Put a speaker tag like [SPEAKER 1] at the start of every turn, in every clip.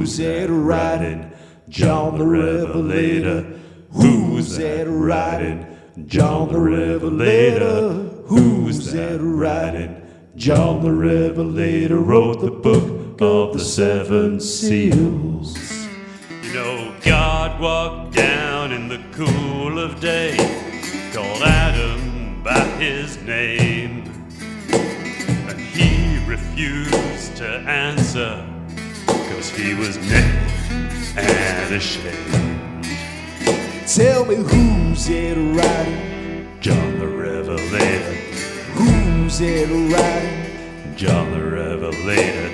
[SPEAKER 1] Who's that riding? John the Revelator. Who's that riding? John the Revelator. Who's that riding? John the Revelator wrote the book of the seven seals.
[SPEAKER 2] You know, God walked down in the cool of day, called Adam by his name, and he refused to answer, 'cause he was naked and ashamed.
[SPEAKER 1] Tell me, who's it riding?
[SPEAKER 2] John the Revelator.
[SPEAKER 1] Who's it riding?
[SPEAKER 2] John the Revelator.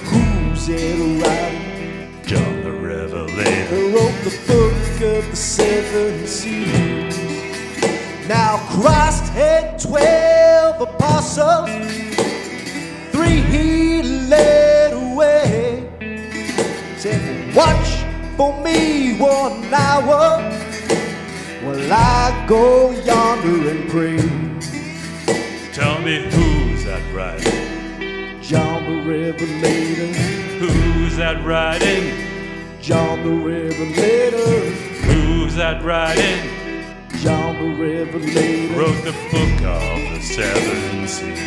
[SPEAKER 1] Who's it riding?
[SPEAKER 2] John the Revelator.
[SPEAKER 1] Who wrote the book of the seven seals. Now Christ had 12 apostles, 3 he led away. Said, watch for me 1 hour while I go yonder and pray.
[SPEAKER 2] Tell me, who's that riding?
[SPEAKER 1] John the Revelator.
[SPEAKER 2] Who's that riding?
[SPEAKER 1] John the Revelator.
[SPEAKER 2] Who's that riding?
[SPEAKER 1] John the Revelator.
[SPEAKER 2] Wrote the book of the seven seals.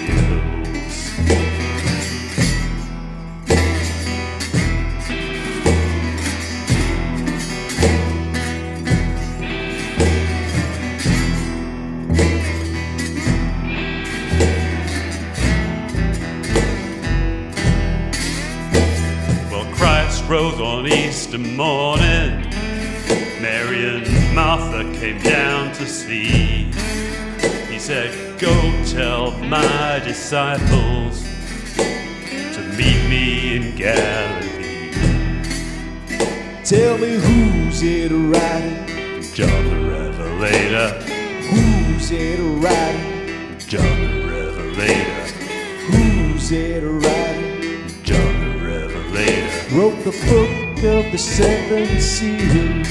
[SPEAKER 2] Rose on Easter morning, Mary and Martha came down to see. He said, go tell my disciples to meet me in Galilee.
[SPEAKER 1] Tell me, who's it riding?
[SPEAKER 2] John the Revelator.
[SPEAKER 1] Who's it riding?
[SPEAKER 2] John the Revelator.
[SPEAKER 1] Who's it riding?
[SPEAKER 2] John the Revelator.
[SPEAKER 1] Wrote the book of the seven seals.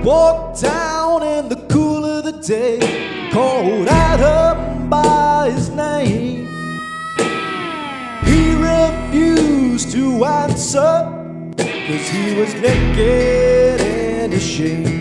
[SPEAKER 1] Walked down in the cool of the day, called Adam by his name. He refused to answer, 'cause he was naked and ashamed.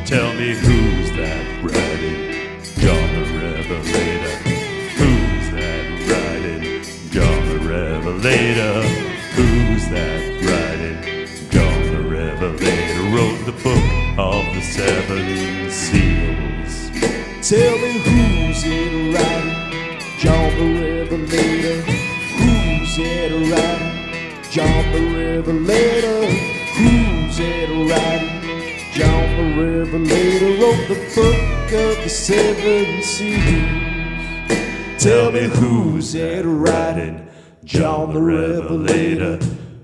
[SPEAKER 2] Tell me, who's that riding? John the Revelator. Who's that riding? John the Revelator. Who's that riding? John the Revelator wrote the book of the seven seals.
[SPEAKER 1] Tell me, who's it riding? John the Revelator. Who's it riding? John the Revelator. Who's it riding? John the Revelator wrote the book of the seven seals. Tell me, who's that riding? John the Revelator.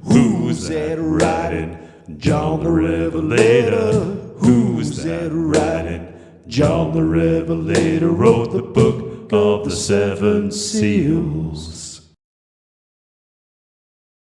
[SPEAKER 1] Who's that riding? John the Revelator. Who's that riding? John the Revelator wrote the book of the seven seals.